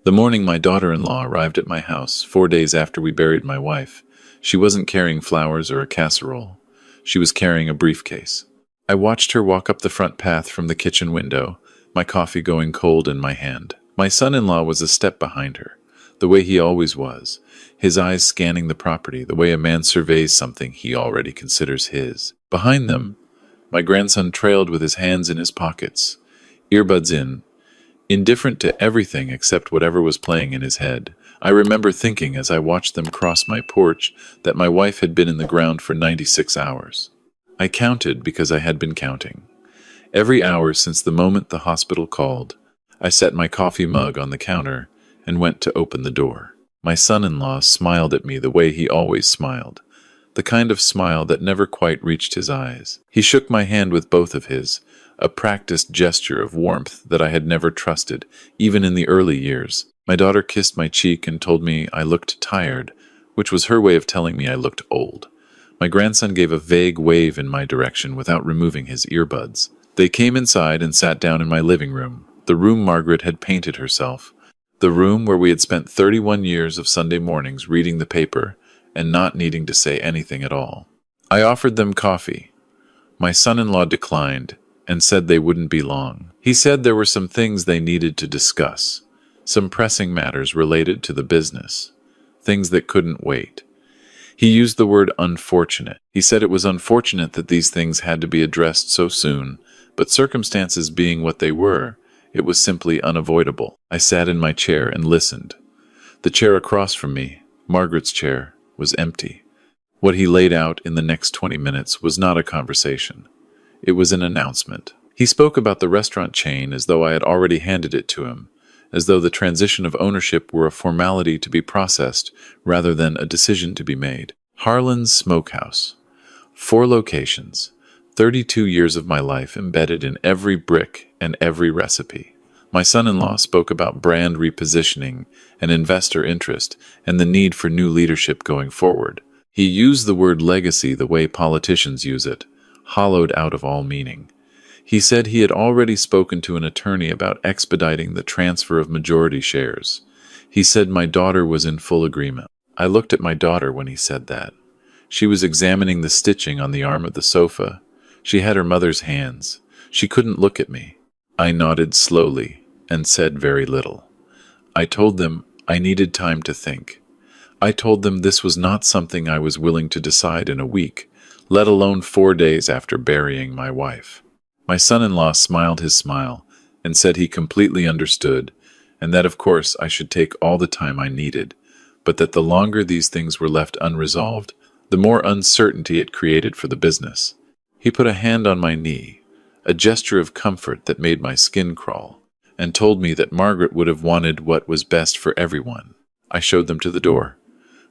The morning my daughter-in-law arrived at my house, 4 days after we buried my wife, she wasn't carrying flowers or a casserole. She was carrying a briefcase. I watched her walk up the front path from the kitchen window, my coffee going cold in my hand. My son-in-law was a step behind her, the way he always was, his eyes scanning the property, the way a man surveys something he already considers his. Behind them, my grandson trailed with his hands in his pockets, earbuds in, indifferent to everything except whatever was playing in his head. I remember thinking as I watched them cross my porch that my wife had been in the ground for 96 hours. I counted because I had been counting. Every hour since the moment the hospital called, I set my coffee mug on the counter and went to open the door. My son-in-law smiled at me the way he always smiled, the kind of smile that never quite reached his eyes. He shook my hand with both of his, a practiced gesture of warmth that I had never trusted, even in the early years. My daughter kissed my cheek and told me I looked tired, which was her way of telling me I looked old. My grandson gave a vague wave in my direction without removing his earbuds. They came inside and sat down in my living room, the room Margaret had painted herself, the room where we had spent 31 years of Sunday mornings reading the paper and not needing to say anything at all. I offered them coffee. My son-in-law declined and said they wouldn't be long. He said there were some things they needed to discuss, some pressing matters related to the business, things that couldn't wait. He used the word unfortunate. He said it was unfortunate that these things had to be addressed so soon, but circumstances being what they were, it was simply unavoidable. I sat in my chair and listened. The chair across from me, Margaret's chair, was empty. What he laid out in the next 20 minutes was not a conversation. It was an announcement. He spoke about the restaurant chain as though I had already handed it to him, as though the transition of ownership were a formality to be processed rather than a decision to be made. Harlan's Smokehouse. 4 locations. 32 years of my life embedded in every brick and every recipe. My son-in-law spoke about brand repositioning and investor interest and the need for new leadership going forward. He used the word legacy the way politicians use it, hollowed out of all meaning. He said he had already spoken to an attorney about expediting the transfer of majority shares. He said my daughter was in full agreement. I looked at my daughter when he said that. She was examining the stitching on the arm of the sofa. She had her mother's hands. She couldn't look at me. I nodded slowly and said very little. I told them I needed time to think. I told them this was not something I was willing to decide in a week, let alone 4 days after burying my wife. My son-in-law smiled his smile and said he completely understood, and that of course I should take all the time I needed, but that the longer these things were left unresolved, the more uncertainty it created for the business. He put a hand on my knee, a gesture of comfort that made my skin crawl, and told me that Margaret would have wanted what was best for everyone. I showed them to the door.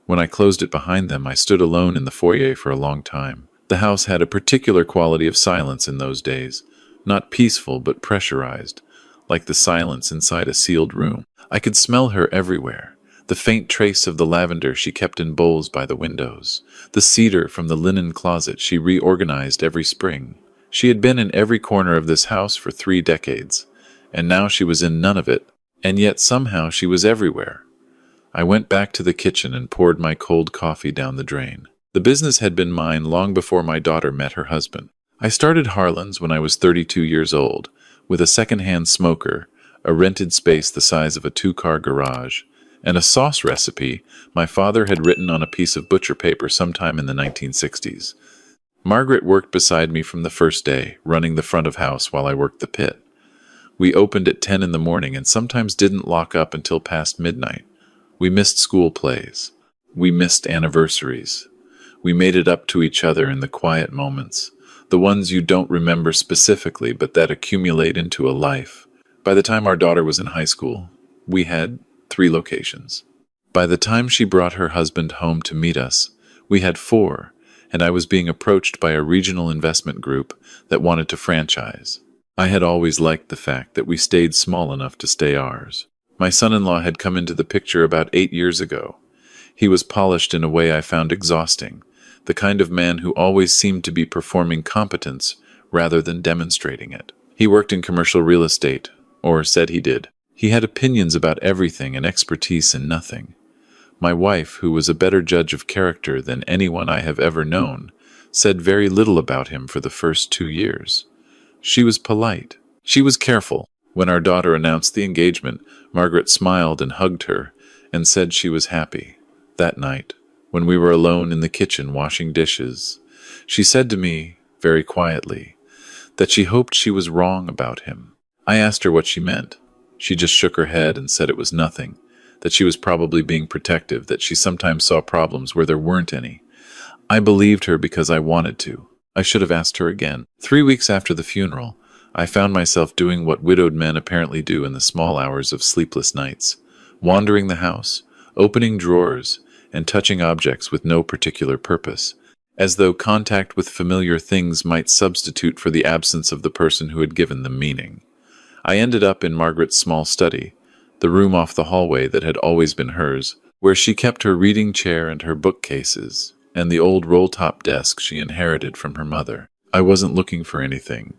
When I closed it behind them, I stood alone in the foyer for a long time. The house had a particular quality of silence in those days, not peaceful but pressurized, like the silence inside a sealed room. I could smell her everywhere, the faint trace of the lavender she kept in bowls by the windows, the cedar from the linen closet she reorganized every spring. She had been in every corner of this house for 3 decades, and now she was in none of it, and yet somehow she was everywhere. I went back to the kitchen and poured my cold coffee down the drain. The business had been mine long before my daughter met her husband. I started Harlan's when I was 32 years old, with a second-hand smoker, a rented space the size of a 2-car garage, and a sauce recipe my father had written on a piece of butcher paper sometime in the 1960s. Margaret worked beside me from the first day, running the front of house while I worked the pit. We opened at 10 in the morning and sometimes didn't lock up until past midnight. We missed school plays. We missed anniversaries. We made it up to each other in the quiet moments, the ones you don't remember specifically but that accumulate into a life. By the time our daughter was in high school, we had 3 locations. By the time she brought her husband home to meet us, we had 4, and I was being approached by a regional investment group that wanted to franchise. I had always liked the fact that we stayed small enough to stay ours. My son-in-law had come into the picture about 8 years ago. He was polished in a way I found exhausting, the kind of man who always seemed to be performing competence rather than demonstrating it. He worked in commercial real estate, or said he did. He had opinions about everything and expertise in nothing. My wife, who was a better judge of character than anyone I have ever known, said very little about him for the first 2 years. She was polite. She was careful. When our daughter announced the engagement, Margaret smiled and hugged her and said she was happy. That night, when we were alone in the kitchen washing dishes, she said to me, very quietly, that she hoped she was wrong about him. I asked her what she meant. She just shook her head and said it was nothing, that she was probably being protective, that she sometimes saw problems where there weren't any. I believed her because I wanted to. I should have asked her again. 3 weeks after the funeral, I found myself doing what widowed men apparently do in the small hours of sleepless nights, wandering the house, opening drawers, and touching objects with no particular purpose, as though contact with familiar things might substitute for the absence of the person who had given them meaning. I ended up in Margaret's small study, the room off the hallway that had always been hers, where she kept her reading chair and her bookcases, and the old roll-top desk she inherited from her mother. I wasn't looking for anything.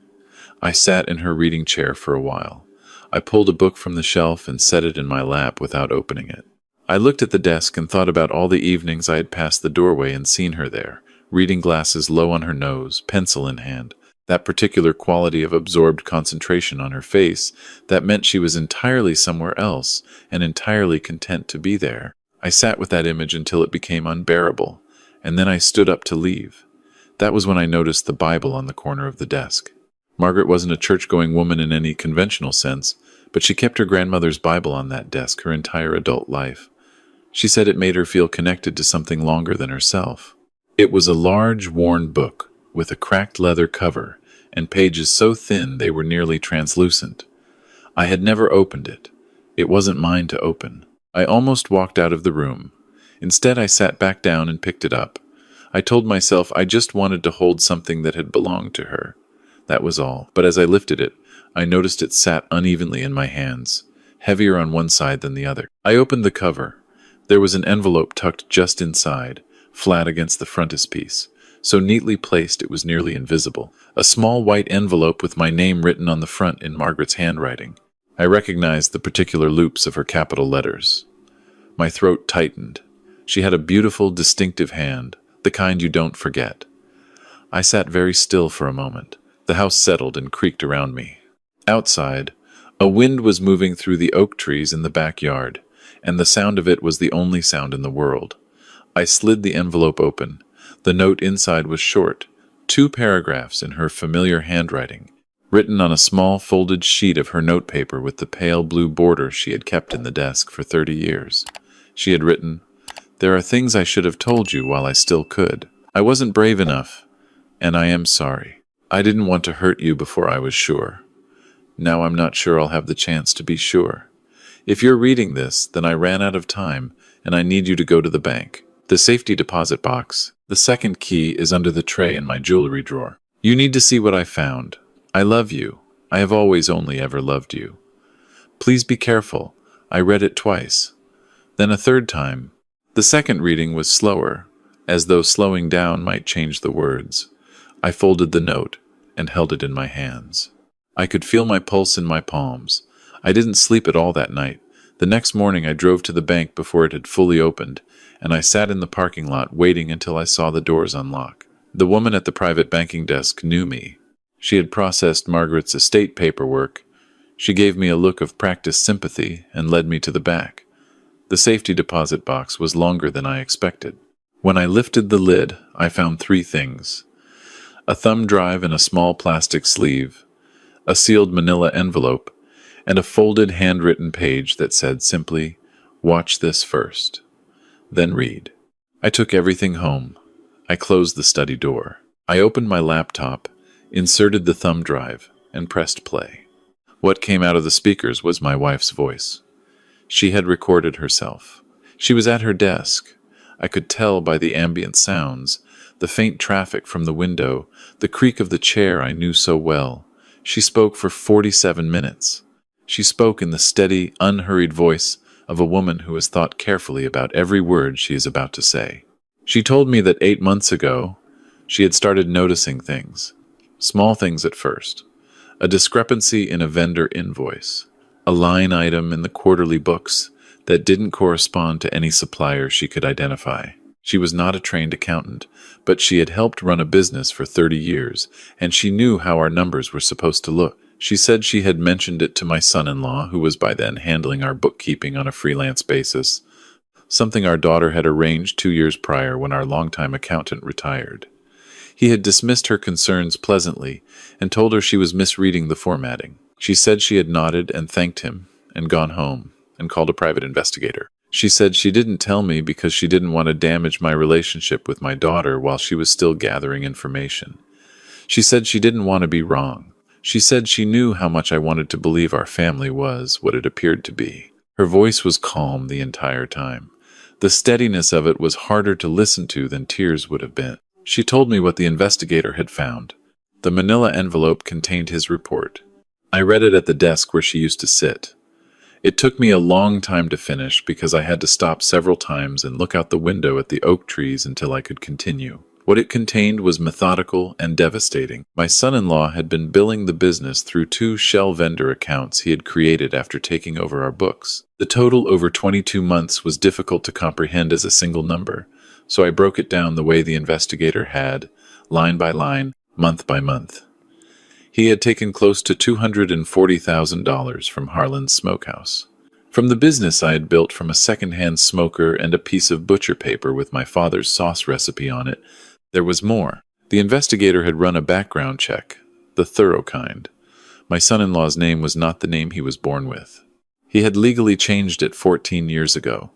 I sat in her reading chair for a while. I pulled a book from the shelf and set it in my lap without opening it. I looked at the desk and thought about all the evenings I had passed the doorway and seen her there, reading glasses low on her nose, pencil in hand. That particular quality of absorbed concentration on her face that meant she was entirely somewhere else and entirely content to be there. I sat with that image until it became unbearable, and then I stood up to leave. That was when I noticed the Bible on the corner of the desk. Margaret wasn't a church-going woman in any conventional sense, but she kept her grandmother's Bible on that desk her entire adult life. She said it made her feel connected to something longer than herself. It was a large, worn book with a cracked leather cover and pages so thin they were nearly translucent. I had never opened it. It wasn't mine to open. I almost walked out of the room. Instead, I sat back down and picked it up. I told myself I just wanted to hold something that had belonged to her. That was all. But as I lifted it, I noticed it sat unevenly in my hands, heavier on one side than the other. I opened the cover. There was an envelope tucked just inside, flat against the frontispiece, so neatly placed it was nearly invisible. A small white envelope with my name written on the front in Margaret's handwriting. I recognized the particular loops of her capital letters. My throat tightened. She had a beautiful, distinctive hand, the kind you don't forget. I sat very still for a moment. The house settled and creaked around me. Outside, a wind was moving through the oak trees in the backyard, and the sound of it was the only sound in the world. I slid the envelope open. The note inside was short, 2 paragraphs in her familiar handwriting, written on a small folded sheet of her notepaper with the pale blue border she had kept in the desk for 30 years. She had written, "There are things I should have told you while I still could. I wasn't brave enough, and I am sorry. I didn't want to hurt you before I was sure. Now I'm not sure I'll have the chance to be sure. If you're reading this, then I ran out of time, and I need you to go to the bank. The safety deposit box. The second key is under the tray in my jewelry drawer. You need to see what I found. I love you. I have always only ever loved you. Please be careful. I read it twice. Then a third time. The second reading was slower, as though slowing down might change the words. I folded the note and held it in my hands. I could feel my pulse in my palms. I didn't sleep at all that night. The next morning I drove to the bank before it had fully opened, and I sat in the parking lot waiting until I saw the doors unlock. The woman at the private banking desk knew me. She had processed Margaret's estate paperwork. She gave me a look of practiced sympathy and led me to the back. The safety deposit box was longer than I expected. When I lifted the lid, I found 3 things: a thumb drive in a small plastic sleeve, a sealed manila envelope, and a folded handwritten page that said simply, "Watch this first, then read." I took everything home. I closed the study door. I opened my laptop, inserted the thumb drive, and pressed play. What came out of the speakers was my wife's voice. She had recorded herself. She was at her desk. I could tell by the ambient sounds, the faint traffic from the window, the creak of the chair I knew so well. She spoke for 47 minutes. She spoke in the steady, unhurried voice of a woman who has thought carefully about every word she is about to say. She told me that 8 months ago, she had started noticing things. Small things at first. A discrepancy in a vendor invoice. a line item in the quarterly books that didn't correspond to any supplier she could identify. She was not a trained accountant, but she had helped run a business for 30 years, and she knew how our numbers were supposed to look. She said she had mentioned it to my son-in-law, who was by then handling our bookkeeping on a freelance basis, something our daughter had arranged 2 years prior when our longtime accountant retired. He had dismissed her concerns pleasantly and told her she was misreading the formatting. She said she had nodded and thanked him and gone home and called a private investigator. She said she didn't tell me because she didn't want to damage my relationship with my daughter while she was still gathering information. She said she didn't want to be wrong. She said she knew how much I wanted to believe our family was what it appeared to be. Her voice was calm the entire time. The steadiness of it was harder to listen to than tears would have been. She told me what the investigator had found. The manila envelope contained his report. I read it at the desk where she used to sit. It took me a long time to finish because I had to stop several times and look out the window at the oak trees until I could continue. What it contained was methodical and devastating. My son-in-law had been billing the business through 2 shell vendor accounts he had created after taking over our books. The total over 22 months was difficult to comprehend as a single number, so I broke it down the way the investigator had, line by line, month by month. He had taken close to $240,000 from Harlan's Smokehouse. From the business I had built from a second-hand smoker and a piece of butcher paper with my father's sauce recipe on it, there was more. The investigator had run a background check, the thorough kind. My son-in-law's name was not the name he was born with. He had legally changed it 14 years ago,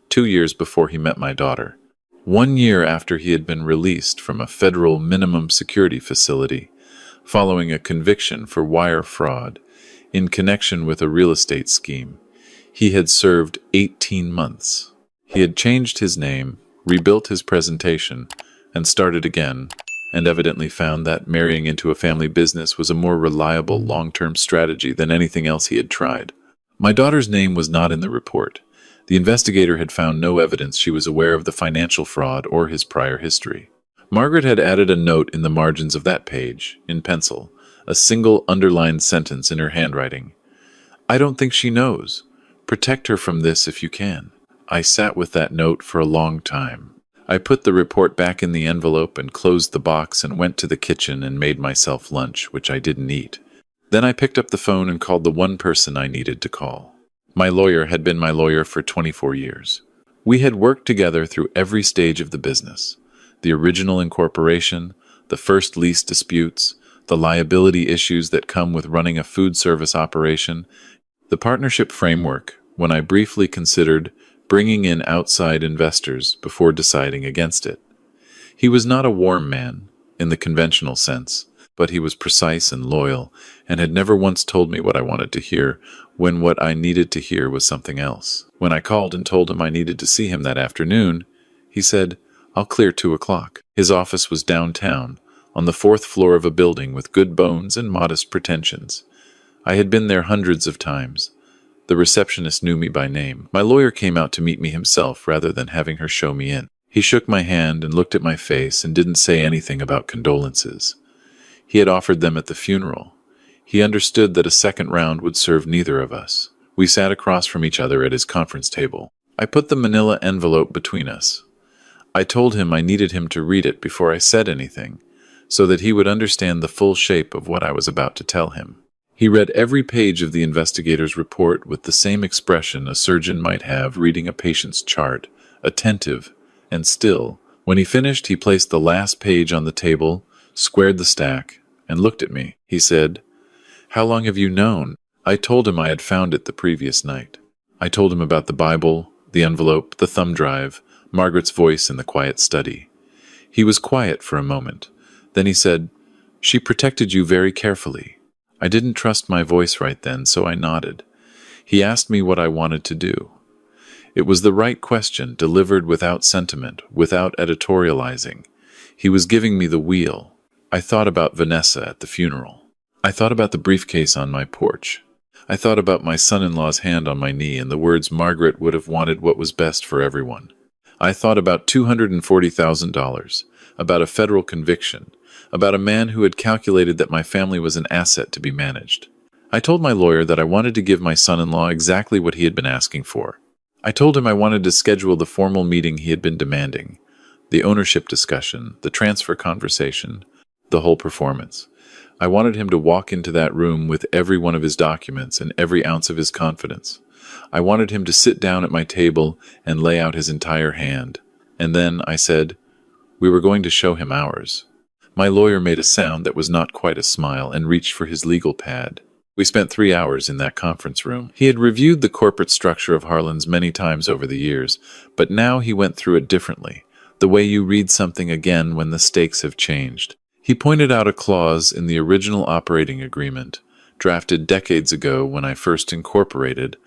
2 years before he met my daughter. 1 year after he had been released from a federal minimum security facility, following a conviction for wire fraud in connection with a real estate scheme. He had served 18 months. He had changed his name, rebuilt his presentation, and started again, and evidently found that marrying into a family business was a more reliable long-term strategy than anything else he had tried. My daughter's name was not in the report. The investigator had found no evidence she was aware of the financial fraud or his prior history. Margaret had added a note in the margins of that page, in pencil, a single underlined sentence in her handwriting. "I don't think she knows. Protect her from this if you can." I sat with that note for a long time. I put the report back in the envelope and closed the box and went to the kitchen and made myself lunch, which I didn't eat. Then I picked up the phone and called the one person I needed to call. My lawyer had been my lawyer for 24 years. We had worked together through every stage of the business. The original incorporation, the first lease disputes, the liability issues that come with running a food service operation, the partnership framework, when I briefly considered bringing in outside investors before deciding against it. He was not a warm man, in the conventional sense, but he was precise and loyal, and had never once told me what I wanted to hear, when what I needed to hear was something else. When I called and told him I needed to see him that afternoon, he said, "I'll clear 2 o'clock. His office was downtown, on the 4th floor of a building with good bones and modest pretensions. I had been there hundreds of times. The receptionist knew me by name. My lawyer came out to meet me himself rather than having her show me in. He shook my hand and looked at my face and didn't say anything about condolences. He had offered them at the funeral. He understood that a second round would serve neither of us. We sat across from each other at his conference table. I put the manila envelope between us. I told him I needed him to read it before I said anything, so that he would understand the full shape of what I was about to tell him. He read every page of the investigator's report with the same expression a surgeon might have reading a patient's chart, attentive and still. When he finished, he placed the last page on the table, squared the stack, and looked at me. He said, "How long have you known?" I told him I had found it the previous night. I told him about the Bible, the envelope, the thumb drive, Margaret's voice in the quiet study. He was quiet for a moment. Then he said, "She protected you very carefully." I didn't trust my voice right then, so I nodded. He asked me what I wanted to do. It was the right question, delivered without sentiment, without editorializing. He was giving me the wheel. I thought about Vanessa at the funeral. I thought about the briefcase on my porch. I thought about my son-in-law's hand on my knee and the words Margaret would have wanted what was best for everyone. I thought about $240,000, about a federal conviction, about a man who had calculated that my family was an asset to be managed. I told my lawyer that I wanted to give my son-in-law exactly what he had been asking for. I told him I wanted to schedule the formal meeting he had been demanding, the ownership discussion, the transfer conversation, the whole performance. I wanted him to walk into that room with every one of his documents and every ounce of his confidence. I wanted him to sit down at my table and lay out his entire hand. And then, I said, we were going to show him ours. My lawyer made a sound that was not quite a smile and reached for his legal pad. We spent 3 hours in that conference room. He had reviewed the corporate structure of Harlan's many times over the years, but now he went through it differently, the way you read something again when the stakes have changed. He pointed out a clause in the original operating agreement, drafted decades ago when I first incorporated,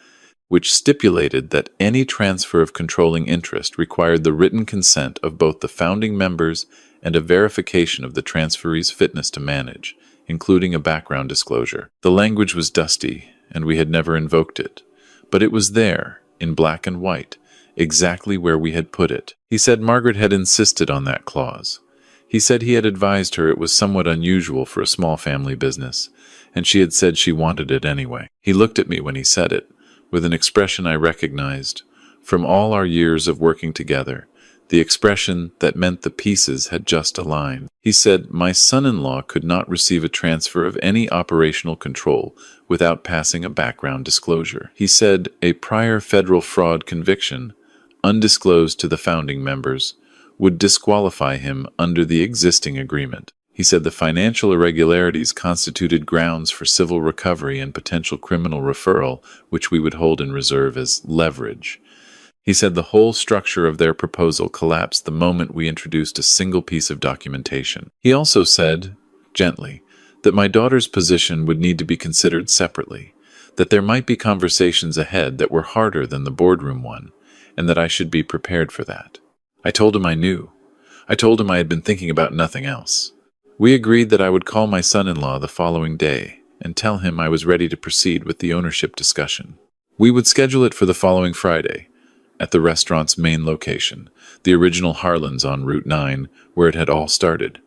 which stipulated that any transfer of controlling interest required the written consent of both the founding members and a verification of the transferee's fitness to manage, including a background disclosure. The language was dusty, and we had never invoked it, but it was there, in black and white, exactly where we had put it. He said Margaret had insisted on that clause. He said he had advised her it was somewhat unusual for a small family business, and she had said she wanted it anyway. He looked at me when he said it, with an expression I recognized from all our years of working together, the expression that meant the pieces had just aligned. He said, my son-in-law could not receive a transfer of any operational control without passing a background disclosure. He said, a prior federal fraud conviction, undisclosed to the founding members, would disqualify him under the existing agreement. He said the financial irregularities constituted grounds for civil recovery and potential criminal referral, which we would hold in reserve as leverage. He said the whole structure of their proposal collapsed the moment we introduced a single piece of documentation. He also said, gently, that my daughter's position would need to be considered separately, that there might be conversations ahead that were harder than the boardroom one, and that I should be prepared for that. I told him I knew. I told him I had been thinking about nothing else. We agreed that I would call my son-in-law the following day and tell him I was ready to proceed with the ownership discussion. We would schedule it for the following Friday, at the restaurant's main location, the original Harlan's on Route 9, where it had all started.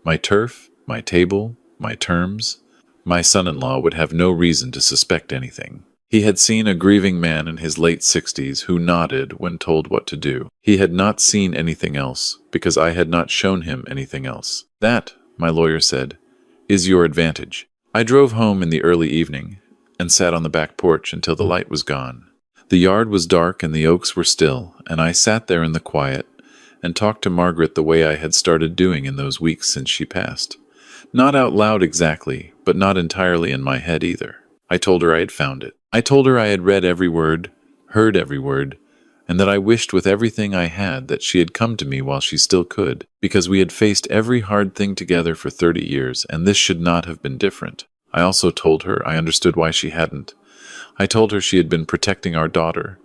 My turf, my table, my terms. My son-in-law would have no reason to suspect anything. He had seen a grieving man in his late 60s who nodded when told what to do. He had not seen anything else, because I had not shown him anything else. That, my lawyer said, is your advantage. I drove home in the early evening and sat on the back porch until the light was gone. The yard was dark and the oaks were still, and I sat there in the quiet and talked to Margaret the way I had started doing in those weeks since she passed. Not out loud exactly, but not entirely in my head either. I told her I had found it. I told her I had read every word, heard every word, and that I wished with everything I had that she had come to me while she still could, because we had faced every hard thing together for 30 years, and this should not have been different. I also told her I understood why she hadn't. I told her she had been protecting our daughter,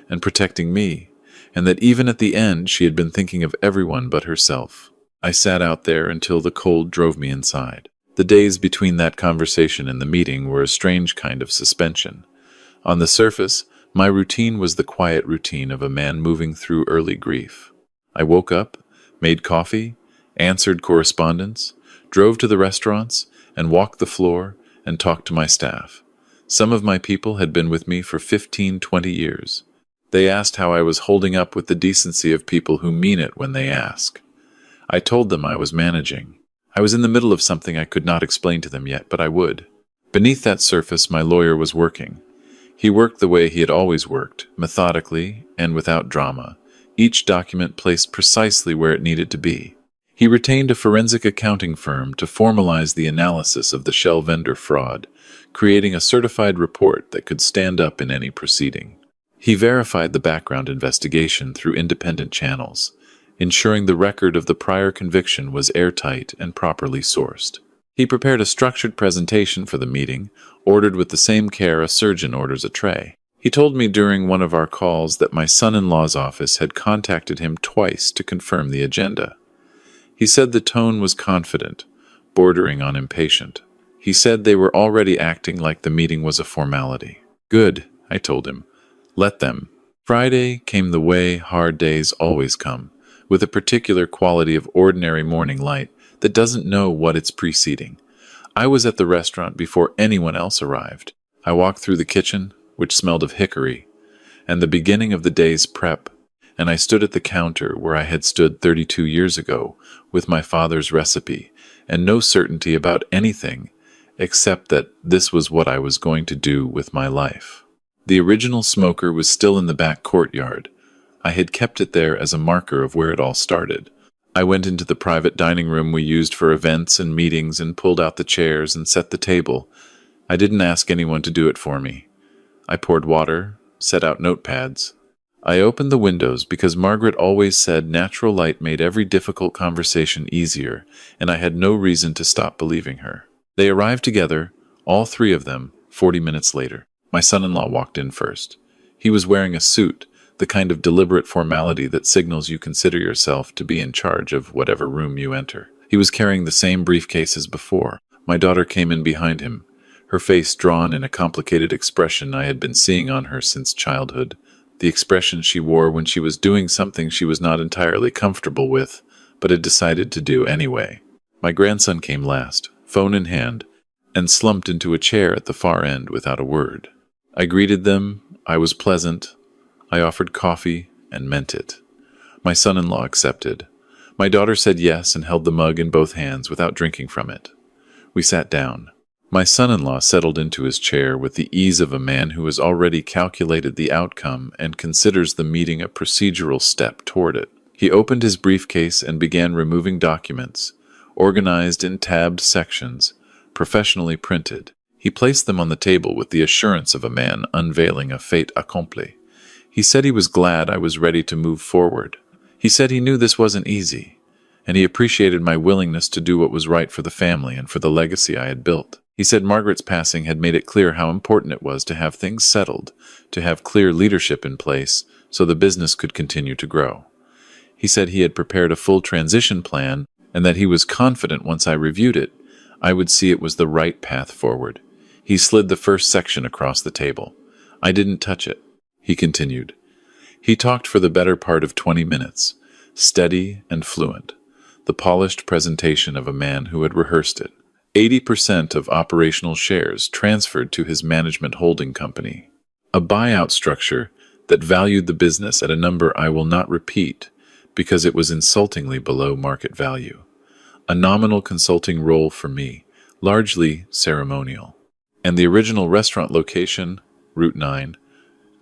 and protecting me, and that even at the end she had been thinking of everyone but herself. I sat out there until the cold drove me inside. The days between that conversation and the meeting were a strange kind of suspension. On the surface, my routine was the quiet routine of a man moving through early grief. I woke up, made coffee, answered correspondence, drove to the restaurants, and walked the floor and talked to my staff. Some of my people had been with me for 15-20 years. They asked how I was holding up with the decency of people who mean it when they ask. I told them I was managing. I was in the middle of something I could not explain to them yet, but I would. Beneath that surface, my lawyer was working. He worked the way he had always worked, methodically and without drama, each document placed precisely where it needed to be. He retained a forensic accounting firm to formalize the analysis of the shell vendor fraud, creating a certified report that could stand up in any proceeding. He verified the background investigation through independent channels, ensuring the record of the prior conviction was airtight and properly sourced. He prepared a structured presentation for the meeting, ordered with the same care a surgeon orders a tray. He told me during one of our calls that my son-in-law's office had contacted him twice to confirm the agenda. He said the tone was confident, bordering on impatient. He said they were already acting like the meeting was a formality. Good, I told him. Let them. Friday came the way hard days always come, with a particular quality of ordinary morning light that doesn't know what it's preceding. I was at the restaurant before anyone else arrived. I walked through the kitchen, which smelled of hickory, and the beginning of the day's prep, and I stood at the counter where I had stood 32 years ago with my father's recipe and no certainty about anything except that this was what I was going to do with my life. The original smoker was still in the back courtyard. I had kept it there as a marker of where it all started. I went into the private dining room we used for events and meetings and pulled out the chairs and set the table. I didn't ask anyone to do it for me. I poured water, set out notepads. I opened the windows because Margaret always said natural light made every difficult conversation easier, and I had no reason to stop believing her. They arrived together, all three of them, 40 minutes later. My son-in-law walked in first. He was wearing a suit, the kind of deliberate formality that signals you consider yourself to be in charge of whatever room you enter. He was carrying the same briefcase as before. My daughter came in behind him, her face drawn in a complicated expression I had been seeing on her since childhood, the expression she wore when she was doing something she was not entirely comfortable with, but had decided to do anyway. My grandson came last, phone in hand, and slumped into a chair at the far end without a word. I greeted them. I was pleasant. I offered coffee and meant it. My son-in-law accepted. My daughter said yes and held the mug in both hands without drinking from it. We sat down. My son-in-law settled into his chair with the ease of a man who has already calculated the outcome and considers the meeting a procedural step toward it. He opened his briefcase and began removing documents, organized in tabbed sections, professionally printed. He placed them on the table with the assurance of a man unveiling a fait accompli. He said he was glad I was ready to move forward. He said he knew this wasn't easy, and he appreciated my willingness to do what was right for the family and for the legacy I had built. He said Margaret's passing had made it clear how important it was to have things settled, to have clear leadership in place so the business could continue to grow. He said he had prepared a full transition plan and that he was confident once I reviewed it, I would see it was the right path forward. He slid the first section across the table. I didn't touch it. He continued. He talked for the better part of 20 minutes, steady and fluent, the polished presentation of a man who had rehearsed it. 80% of operational shares transferred to his management holding company. A buyout structure that valued the business at a number I will not repeat because it was insultingly below market value. A nominal consulting role for me, largely ceremonial. And the original restaurant location, Route 9,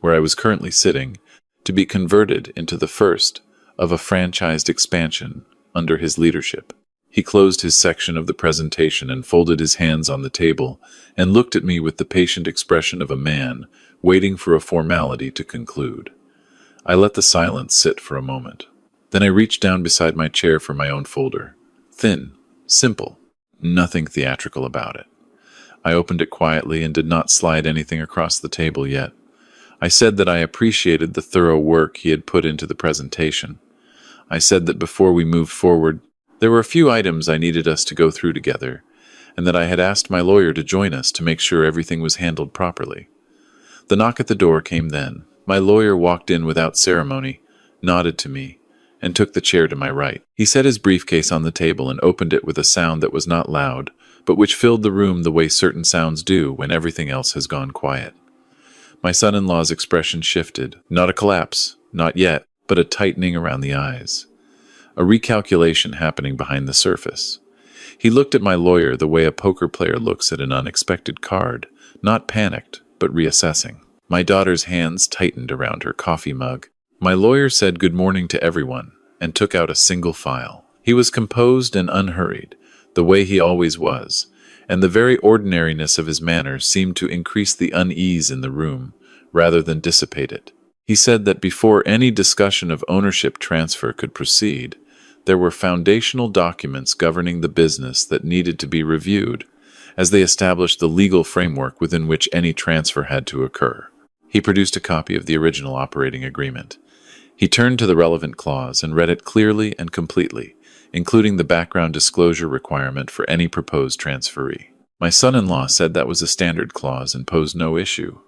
where I was currently sitting, to be converted into the first of a franchised expansion under his leadership. He closed his section of the presentation and folded his hands on the table and looked at me with the patient expression of a man waiting for a formality to conclude. I let the silence sit for a moment. Then I reached down beside my chair for my own folder. Thin, simple, nothing theatrical about it. I opened it quietly and did not slide anything across the table yet. I said that I appreciated the thorough work he had put into the presentation. I said that before we moved forward, there were a few items I needed us to go through together, and that I had asked my lawyer to join us to make sure everything was handled properly. The knock at the door came then. My lawyer walked in without ceremony, nodded to me, and took the chair to my right. He set his briefcase on the table and opened it with a sound that was not loud, but which filled the room the way certain sounds do when everything else has gone quiet. My son-in-law's expression shifted. Not a collapse, not yet, but a tightening around the eyes. A recalculation happening behind the surface. He looked at my lawyer the way a poker player looks at an unexpected card, not panicked, but reassessing. My daughter's hands tightened around her coffee mug. My lawyer said good morning to everyone and took out a single file. He was composed and unhurried, the way he always was, and the very ordinariness of his manner seemed to increase the unease in the room, rather than dissipate it. He said that before any discussion of ownership transfer could proceed, there were foundational documents governing the business that needed to be reviewed, as they established the legal framework within which any transfer had to occur. He produced a copy of the original operating agreement. He turned to the relevant clause and read it clearly and completely, including the background disclosure requirement for any proposed transferee. My son-in-law said that was a standard clause and posed no issue.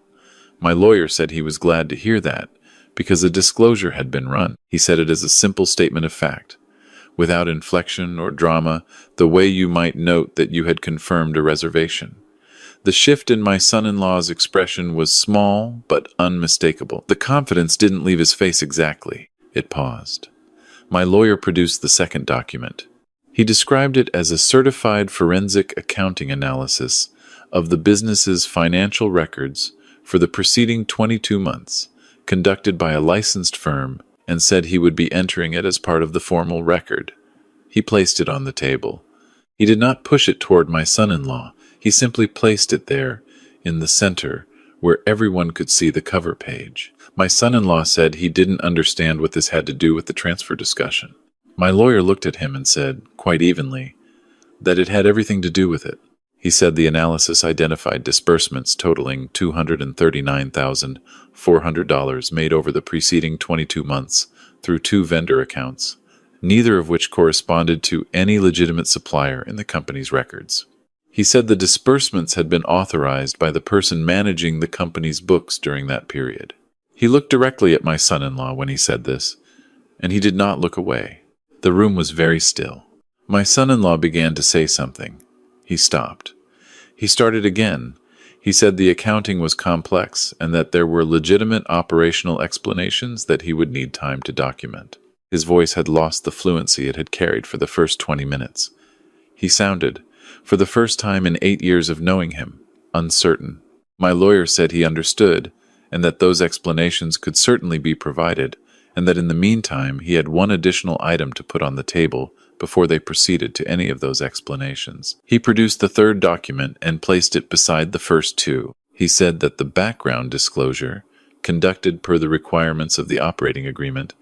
My lawyer said he was glad to hear that, because a disclosure had been run. He said it as a simple statement of fact, without inflection or drama, the way you might note that you had confirmed a reservation. The shift in my son-in-law's expression was small but unmistakable. The confidence didn't leave his face exactly. It paused. My lawyer produced the second document. He described it as a certified forensic accounting analysis of the business's financial records for the preceding 22 months, conducted by a licensed firm, and said he would be entering it as part of the formal record. He placed it on the table. He did not push it toward my son-in-law. He simply placed it there, in the center, where everyone could see the cover page. My son-in-law said he didn't understand what this had to do with the transfer discussion. My lawyer looked at him and said, quite evenly, that it had everything to do with it. He said the analysis identified disbursements totaling $239,400 made over the preceding 22 months through 2 vendor accounts, neither of which corresponded to any legitimate supplier in the company's records. He said the disbursements had been authorized by the person managing the company's books during that period. He looked directly at my son-in-law when he said this, and he did not look away. The room was very still. My son-in-law began to say something. He stopped. He started again. He said the accounting was complex and that there were legitimate operational explanations that he would need time to document. His voice had lost the fluency it had carried for the first 20 minutes. He sounded, for the first time in 8 years of knowing him, uncertain. My lawyer said he understood, and that those explanations could certainly be provided, and that in the meantime he had one additional item to put on the table before they proceeded to any of those explanations. He produced the third document and placed it beside the first 2. He said that the background disclosure, conducted per the requirements of the operating agreement,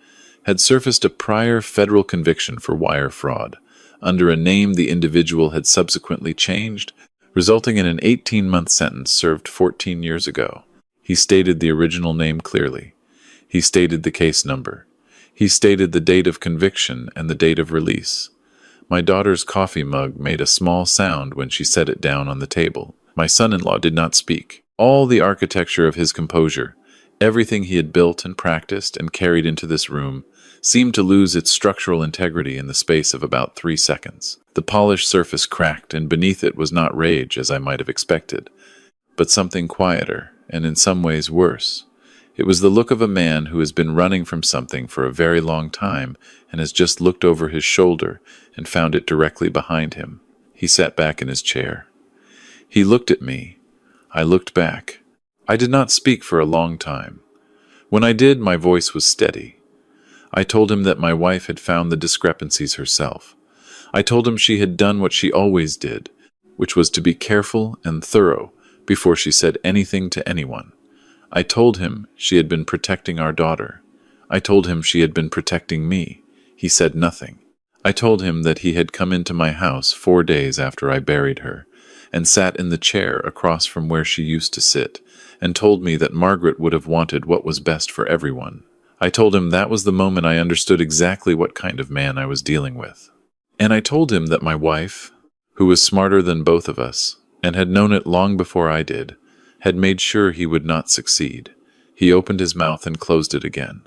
had surfaced a prior federal conviction for wire fraud, under a name the individual had subsequently changed, resulting in an 18-month sentence served 14 years ago. He stated the original name clearly. He stated the case number. He stated the date of conviction and the date of release. My daughter's coffee mug made a small sound when she set it down on the table. My son-in-law did not speak. All the architecture of his composure, everything he had built and practiced and carried into this room, seemed to lose its structural integrity in the space of about 3 seconds. The polished surface cracked, and beneath it was not rage, as I might have expected, but something quieter, and in some ways worse. It was the look of a man who has been running from something for a very long time and has just looked over his shoulder and found it directly behind him. He sat back in his chair. He looked at me. I looked back. I did not speak for a long time. When I did, my voice was steady. I told him that my wife had found the discrepancies herself. I told him she had done what she always did, which was to be careful and thorough before she said anything to anyone. I told him she had been protecting our daughter. I told him she had been protecting me. He said nothing. I told him that he had come into my house 4 days after I buried her, and sat in the chair across from where she used to sit, and told me that Margaret would have wanted what was best for everyone. I told him that was the moment I understood exactly what kind of man I was dealing with. And I told him that my wife, who was smarter than both of us, and had known it long before I did, had made sure he would not succeed. He opened his mouth and closed it again.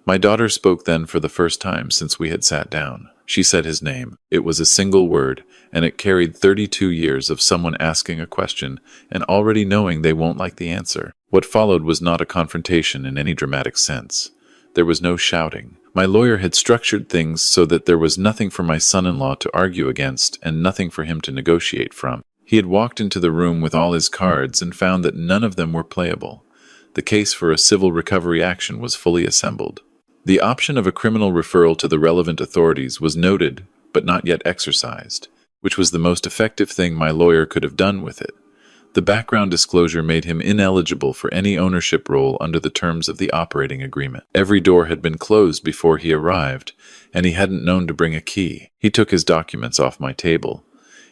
My daughter spoke then for the first time since we had sat down. She said his name. It was a single word, and it carried 32 years of someone asking a question and already knowing they won't like the answer. What followed was not a confrontation in any dramatic sense. There was no shouting. My lawyer had structured things so that there was nothing for my son-in-law to argue against and nothing for him to negotiate from. He had walked into the room with all his cards and found that none of them were playable. The case for a civil recovery action was fully assembled. The option of a criminal referral to the relevant authorities was noted, but not yet exercised, which was the most effective thing my lawyer could have done with it. The background disclosure made him ineligible for any ownership role under the terms of the operating agreement. Every door had been closed before he arrived, and he hadn't known to bring a key. He took his documents off my table.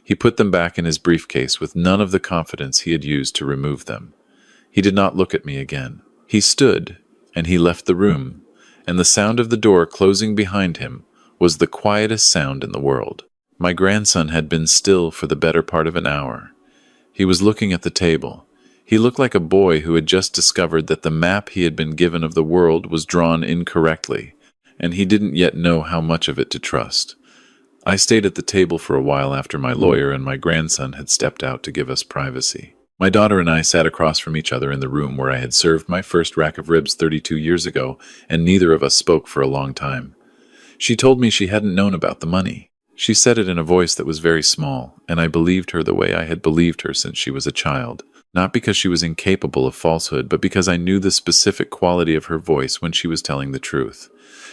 He put them back in his briefcase with none of the confidence he had used to remove them. He did not look at me again. He stood, and he left the room, and the sound of the door closing behind him was the quietest sound in the world. My grandson had been still for the better part of an hour. He was looking at the table. He looked like a boy who had just discovered that the map he had been given of the world was drawn incorrectly, and he didn't yet know how much of it to trust. I stayed at the table for a while after my lawyer and my grandson had stepped out to give us privacy. My daughter and I sat across from each other in the room where I had served my first rack of ribs 32 years ago, and neither of us spoke for a long time. She told me she hadn't known about the money. She said it in a voice that was very small, and I believed her the way I had believed her since she was a child. Not because she was incapable of falsehood, but because I knew the specific quality of her voice when she was telling the truth.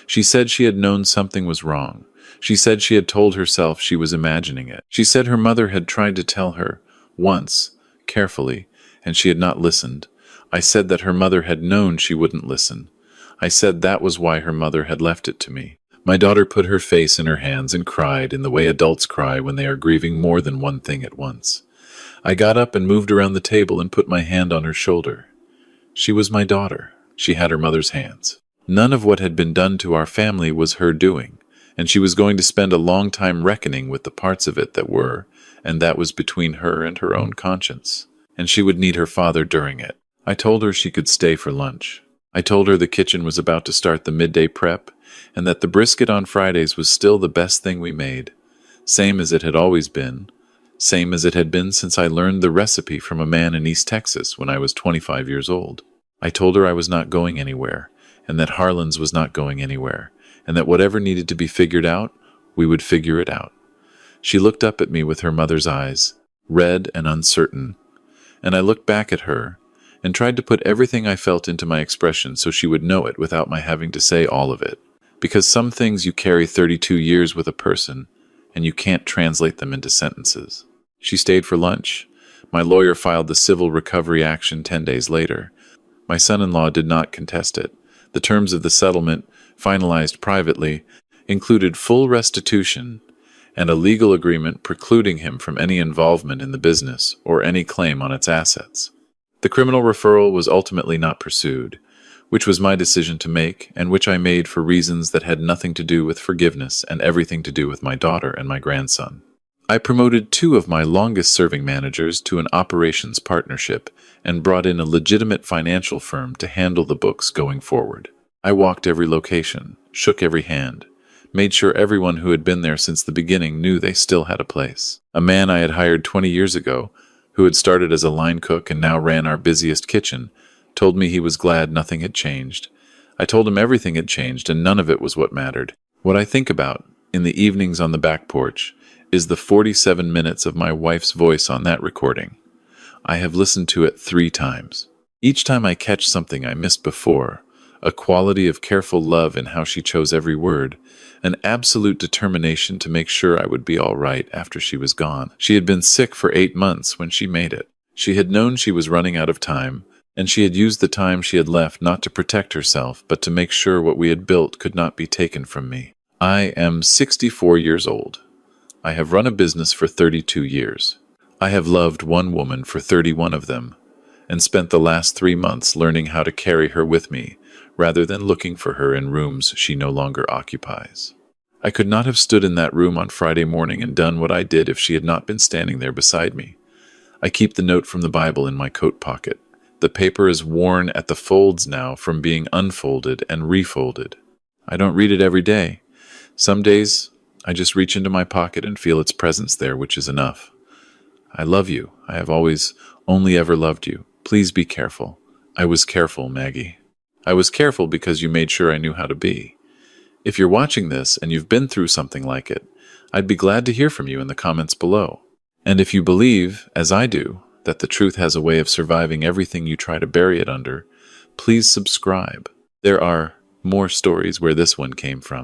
She said she had known something was wrong. She said she had told herself she was imagining it. She said her mother had tried to tell her, once, carefully, and she had not listened. I said that her mother had known she wouldn't listen. I said that was why her mother had left it to me. My daughter put her face in her hands and cried in the way adults cry when they are grieving more than one thing at once. I got up and moved around the table and put my hand on her shoulder. She was my daughter. She had her mother's hands. None of what had been done to our family was her doing, and she was going to spend a long time reckoning with the parts of it that were, and that was between her and her own conscience. And she would need her father during it. I told her she could stay for lunch. I told her the kitchen was about to start the midday prep, and that the brisket on Fridays was still the best thing we made, same as it had always been, same as it had been since I learned the recipe from a man in East Texas when I was 25 years old. I told her I was not going anywhere, and that Harlan's was not going anywhere, and that whatever needed to be figured out, we would figure it out. She looked up at me with her mother's eyes, red and uncertain, and I looked back at her and tried to put everything I felt into my expression so she would know it without my having to say all of it. Because some things you carry 32 years with a person, and you can't translate them into sentences. She stayed for lunch. My lawyer filed the civil recovery action 10 days later. My son-in-law did not contest it. The terms of the settlement, finalized privately, included full restitution and a legal agreement precluding him from any involvement in the business or any claim on its assets. The criminal referral was ultimately not pursued, which was my decision to make, and which I made for reasons that had nothing to do with forgiveness and everything to do with my daughter and my grandson. I promoted 2 of my longest-serving managers to an operations partnership and brought in a legitimate financial firm to handle the books going forward. I walked every location, shook every hand, made sure everyone who had been there since the beginning knew they still had a place. A man I had hired 20 years ago, who had started as a line cook and now ran our busiest kitchen, told me he was glad nothing had changed. I told him everything had changed and none of it was what mattered. What I think about, in the evenings on the back porch, is the 47 minutes of my wife's voice on that recording. I have listened to it 3 times. Each time I catch something I missed before, a quality of careful love in how she chose every word, an absolute determination to make sure I would be all right after she was gone. She had been sick for 8 months when she made it. She had known she was running out of time, and she had used the time she had left not to protect herself, but to make sure what we had built could not be taken from me. I am 64 years old. I have run a business for 32 years. I have loved one woman for 31 of them, and spent the last 3 months learning how to carry her with me, rather than looking for her in rooms she no longer occupies. I could not have stood in that room on Friday morning and done what I did if she had not been standing there beside me. I keep the note from the Bible in my coat pocket. The paper is worn at the folds now from being unfolded and refolded. I don't read it every day. Some days, I just reach into my pocket and feel its presence there, which is enough. I love you. I have always only ever loved you. Please be careful. I was careful, Maggie. I was careful because you made sure I knew how to be. If you're watching this and you've been through something like it, I'd be glad to hear from you in the comments below. And if you believe, as I do, that the truth has a way of surviving everything you try to bury it under, please subscribe. There are more stories where this one came from.